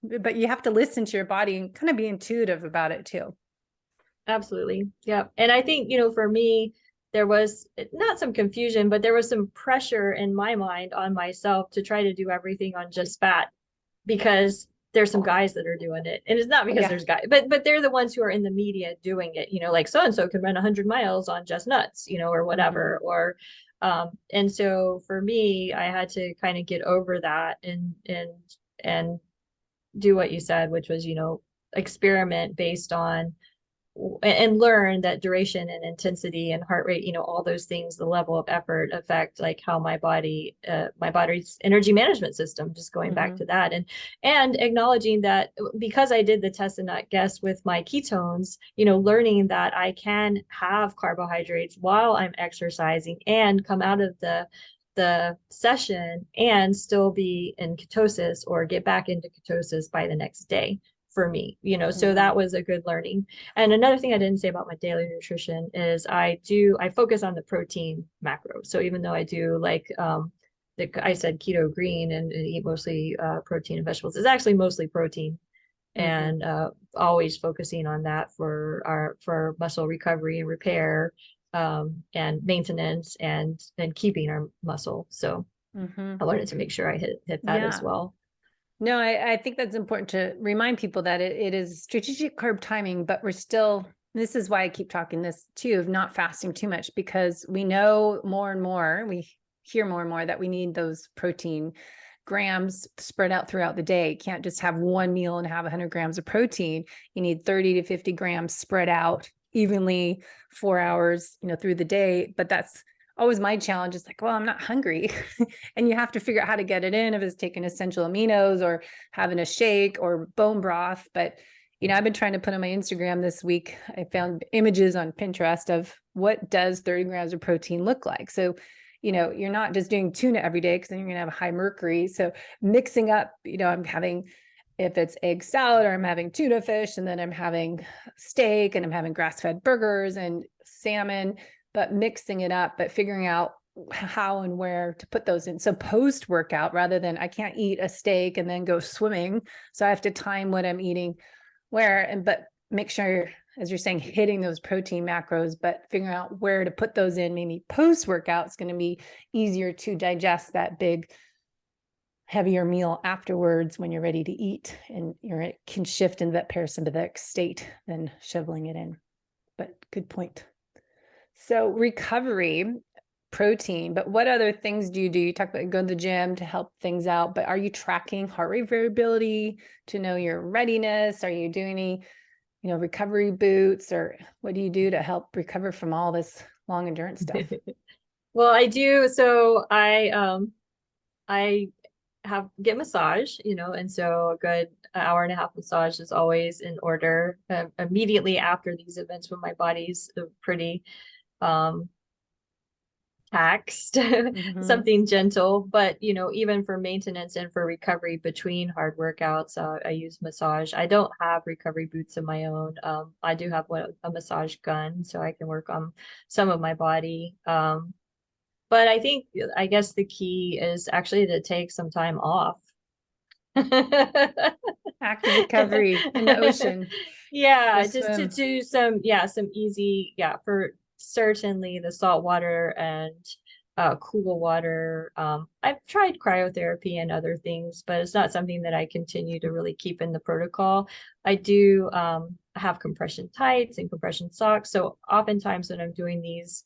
But you have to listen to your body and kind of be intuitive about it too. Absolutely. Yeah. And I think, for me, there was not some confusion, but there was some pressure in my mind on myself to try to do everything on just fat, because there's some guys that are doing it. And it's not because there's guys, but they're the ones who are in the media doing it, like so-and-so can run 100 miles on just nuts, or whatever. Or, and so for me, I had to kind of get over that and do what you said, which was, experiment based on and learn that duration and intensity and heart rate, all those things, the level of effort affect like how my body's energy management system, just going back to that, and acknowledging that because I did the test and not guess with my ketones, learning that I can have carbohydrates while I'm exercising and come out of the session and still be in ketosis or get back into ketosis by the next day for me, so that was a good learning. And another thing I didn't say about my daily nutrition is I focus on the protein macro. So even though I do like, I said keto green and eat mostly protein and vegetables, it's actually mostly protein, and always focusing on that for muscle recovery and repair, and maintenance and keeping our muscle. So I wanted to make sure I hit that as well. No, I think that's important to remind people that it is strategic carb timing, but this is why I keep talking this too, of not fasting too much, because we know more and more, we hear more and more that we need those protein grams spread out throughout the day. You can't just have one meal and have 100 grams of protein. You need 30 to 50 grams spread out evenly 4 hours, through the day. But that's always my challenge. It's like, well, I'm not hungry. And you have to figure out how to get it in, if it's taking essential aminos or having a shake or bone broth. But, I've been trying to put on my Instagram this week. I found images on Pinterest of what does 30 grams of protein look like. So, you're not just doing tuna every day, because then you're going to have high mercury. So mixing up, I'm having, if it's egg salad, or I'm having tuna fish, and then I'm having steak, and I'm having grass-fed burgers and salmon, but mixing it up, but figuring out how and where to put those in. So post-workout, rather than, I can't eat a steak and then go swimming, so I have to time what I'm eating where, but make sure, as you're saying, hitting those protein macros, but figuring out where to put those in. Maybe post-workout is going to be easier to digest that big, heavier meal afterwards when you're ready to eat, and it can shift into that parasympathetic state than shoveling it in. But good point. So recovery, protein, but what other things do? You talk about go to the gym to help things out, but are you tracking heart rate variability to know your readiness? Are you doing any, recovery boots, or what do you do to help recover from all this long endurance stuff? Well, I do. So I get massage, and so a good hour and a half massage is always in order immediately after these events, when my body's pretty taxed. Something gentle. But even for maintenance and for recovery between hard workouts, I use massage. I don't have recovery boots of my own. I do have a massage gun, so I can work on some of my body. But I guess the key is actually to take some time off. Active recovery in the ocean. Yeah, just to do some easy, for certainly the salt water and cool water. I've tried cryotherapy and other things, but it's not something that I continue to really keep in the protocol. I do have compression tights and compression socks. So oftentimes when I'm doing these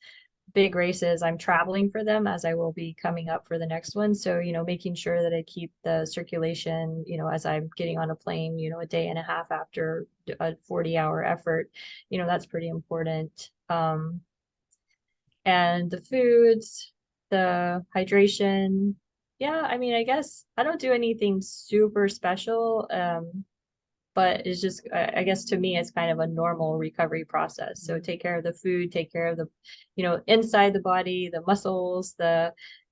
big races, I'm traveling for them, as I will be coming up for the next one. So, making sure that I keep the circulation, as I'm getting on a plane, a day and a half after a 40-hour effort, that's pretty important. And the foods, the hydration. Yeah, I mean, I guess I don't do anything super special. But it's just, I guess to me, it's kind of a normal recovery process. So take care of the food, take care of the, inside the body, the muscles,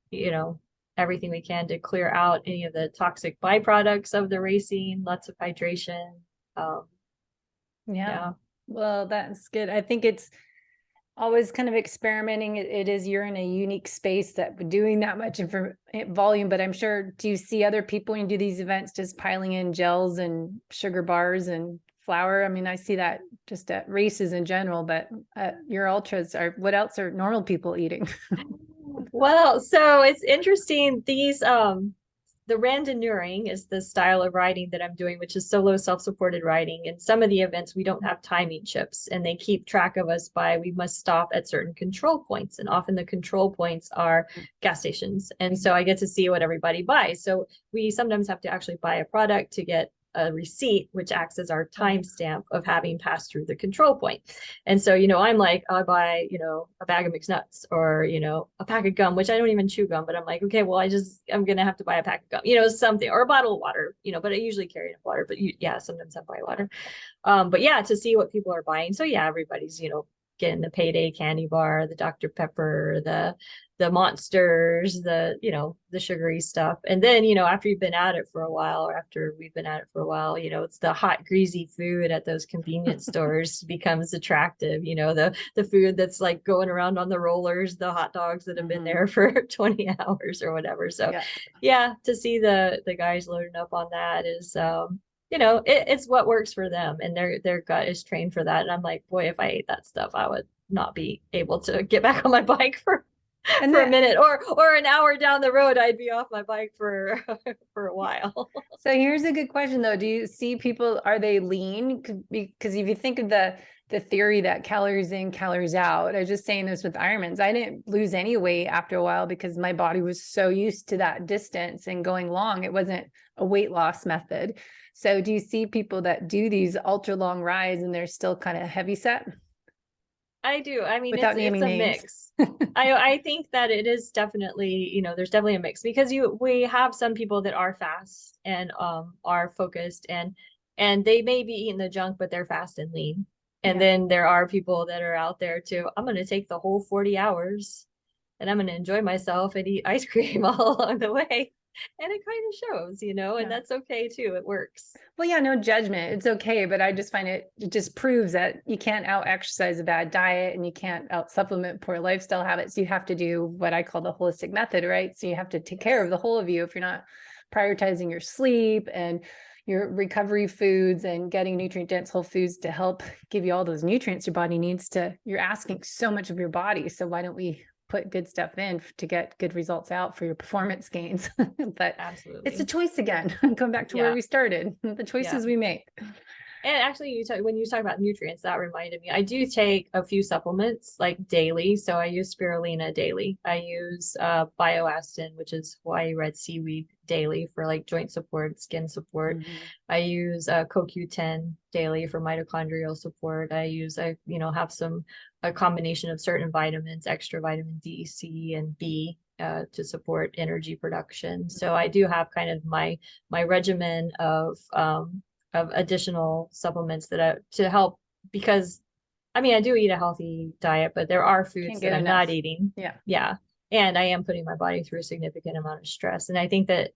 you know, everything we can to clear out any of the toxic byproducts of the racing, lots of hydration. Yeah. Well, that's good. I think it's always kind of experimenting. It is, you're in a unique space that doing that much volume, but I'm sure, do you see other people when you do these events just piling in gels and sugar bars and flour? I mean, I see that just at races in general, but your ultras what else are normal people eating? Well, so it's interesting. The randonneuring is the style of riding that I'm doing, which is solo self-supported riding. And some of the events we don't have timing chips, and they keep track of us by we must stop at certain control points. And often the control points are gas stations. And so I get to see what everybody buys. So we sometimes have to actually buy a product to get a receipt, which acts as our timestamp of having passed through the control point. And so, I'm like, I'll buy, a bag of mixed nuts or, a pack of gum, which I don't even chew gum, but I'm like, okay, well, I'm going to have to buy a pack of gum, something, or a bottle of water, but I usually carry enough water, but sometimes I buy water. But yeah, to see what people are buying. So yeah, everybody's, getting the payday candy bar, the Dr. Pepper, the monsters, the sugary stuff. And then, after you've been at it for a while, or after we've been at it for a while, it's the hot, greasy food at those convenience stores becomes attractive, the food that's like going around on the rollers, the hot dogs that have been there for 20 hours or whatever. So yeah, to see the guys loading up on that is it's what works for them, and their gut is trained for that. And I'm like, boy, if I ate that stuff, I would not be able to get back on my bike for a minute, or an hour down the road. I'd be off my bike for a while. So here's a good question though. Do you see people, are they lean? Because if you think of the theory that calories in, calories out, I was just saying this with Ironmans, I didn't lose any weight after a while because my body was so used to that distance and going long. It wasn't a weight loss method. So do you see people that do these ultra long rides and they're still kind of heavy set? I do. I mean, Without it's a mix. I think that it is definitely, there's definitely a mix, because we have some people that are fast and are focused, and they may be eating the junk, but they're fast and lean. And then there are people that are out there too. I'm going to take the whole 40 hours and I'm going to enjoy myself and eat ice cream all along the way. And it kind of shows, and that's okay too. It works. Well, yeah, no judgment. It's okay. But I just find it just proves that you can't out exercise a bad diet and you can't out supplement poor lifestyle habits. You have to do what I call the holistic method, right? So you have to take care of the whole of you. If you're not prioritizing your sleep and your recovery foods and getting nutrient dense whole foods to help give you all those nutrients your body needs you're asking so much of your body. So why don't we put good stuff in to get good results out for your performance gains? But absolutely, it's a choice again. Come back to where we started, the choices we make. And actually, when you talk about nutrients, that reminded me, I do take a few supplements like daily. So I use spirulina daily. I use bioastin, which is Hawaii red seaweed, daily for like joint support, skin support. I use CoQ10 daily for mitochondrial support. I have a combination of certain vitamins, extra vitamin D, C, and B, to support energy production. So I do have kind of my regimen of additional supplements to help, because I mean, I do eat a healthy diet, but there are foods that I'm not eating. Yeah. And I am putting my body through a significant amount of stress. And I think that,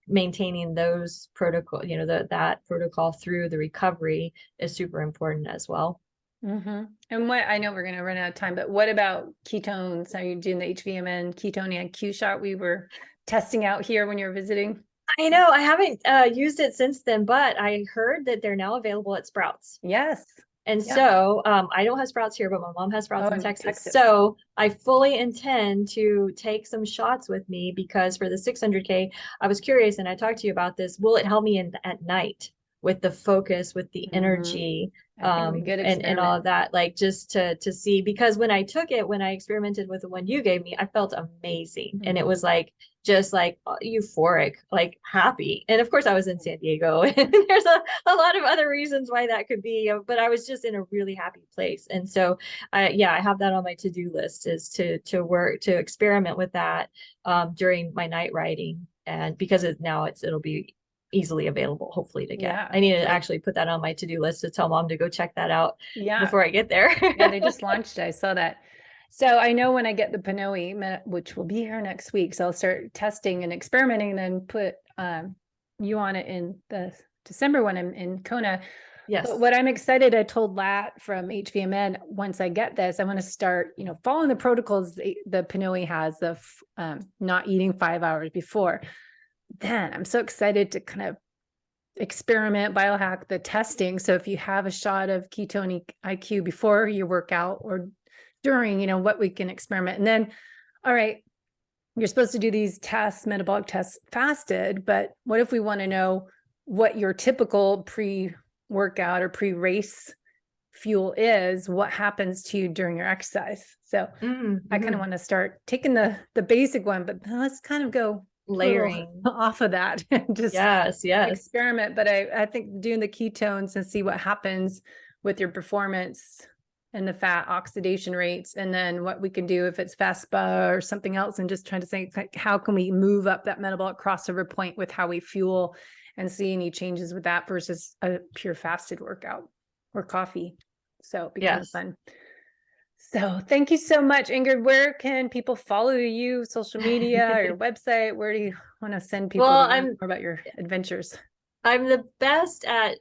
maintaining those protocol, that protocol through the recovery is super important as well. And I know we're going to run out of time, but what about ketones? Are you doing the HVMN ketone and Q shot we were testing out here when you were visiting? I know I haven't used it since then, but I heard that they're now available at Sprouts. Yes. And Yeah. so I don't have Sprouts here, but my mom has Sprouts Oh, in in Texas. Texas. So I fully intend to take some shots with me, because for the 600K, I was curious, and I talked to you about this. Will it help me at night with the focus, with the Mhm. energy, I think it'd be a good and all experiment. of that? Like, just to see, because when I took it, when I experimented with the one you gave me, I felt amazing. And it Mhm. was like, just like euphoric, like happy. And of course, I was in San Diego, and there's a lot of other reasons why that could be, but I was just in a really happy place. And so, yeah, I have that on my to-do list, is to work, to experiment with that during my night riding. And because it'll be easily available, hopefully, to get. Yeah, I need to hopefully. actually put that on my to-do list to tell mom to go check that out Yeah. before I get there. Yeah, they just launched it. I saw that. So I know when I get the Pinoy, which will be here next week, so I'll start testing and experimenting, and then put you on it in the December when I'm in Kona. But Yes. what I'm excited, I told Lat from HVMN, once I get this, I want to start, following the protocols the Pinoy has of not eating 5 hours before. Then I'm so excited to kind of experiment, biohack the testing. So if you have a shot of ketone IQ before your workout or during, what we can experiment. And then, all right, you're supposed to do these tests, metabolic tests fasted, but what if we want to know what your typical pre-workout or pre-race fuel is? What happens to you during your exercise? So I kind of want to start taking the basic one, but let's kind of go a little Layering. off of that and just Yes, yes. experiment. But I think doing the ketones and see what happens with your performance and the fat oxidation rates, and then what we can do if it's FASPA or something else, and just trying to think, like, how can we move up that metabolic crossover point with how we fuel, and see any changes with that versus a pure fasted workout or coffee. So it'd be kind of Yes. fun. So thank you so much, Ingrid. Where can people follow you? Social media or your website? Where do you want to send people Well, to learn more about your adventures? I'm the best at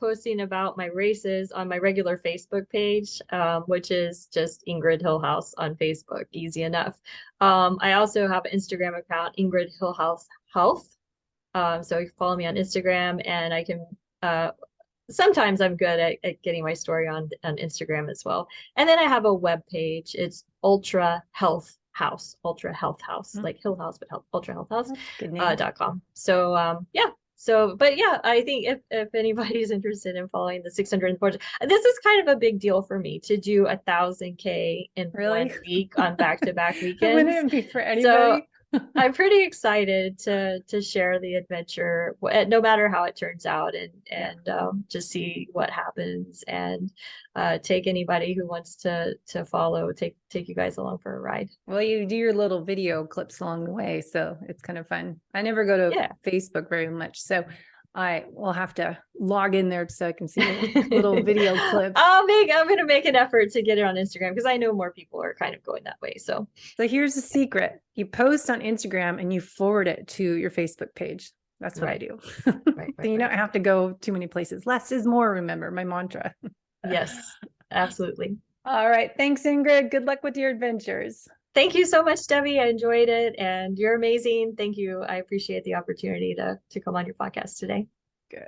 posting about my races on my regular Facebook page, which is just Ingrid Hillhouse on Facebook. Easy enough. I also have an Instagram account, Ingrid Hillhouse Health. So you can follow me on Instagram, and I can sometimes I'm good at getting my story on Instagram as well. And then I have a web page. It's Ultra Health House, Ultra Health House, like Hill House, but Ultra Health House That's a good name. .com. So yeah. So, but yeah, I think if anybody's interested in following the 600 and 400, this is kind of a big deal for me to do 1,000K in Really? 1 week on back-to-back Wouldn't weekends. it be for So anybody? I'm pretty excited to share the adventure, no matter how it turns out, Yeah. and just see what happens, and take anybody who wants to follow, take you guys along for a ride. Well, you do your little video clips along the way, so it's kind of fun. I never go to Yeah. Facebook very much, so I will have to log in there so I can see your little video clips. I'm gonna make an effort to get it on Instagram, because I know more people are kind of going that way. So here's the secret. You post on Instagram and you forward it to your Facebook page. That's what I right, do. right, Then you don't have to go too many places. Less is more, remember my mantra. Yes, absolutely. All right. Thanks, Ingrid. Good luck with your adventures. Thank you so much, Debbie. I enjoyed it, and you're amazing. Thank you. I appreciate the opportunity to come on your podcast today. Good.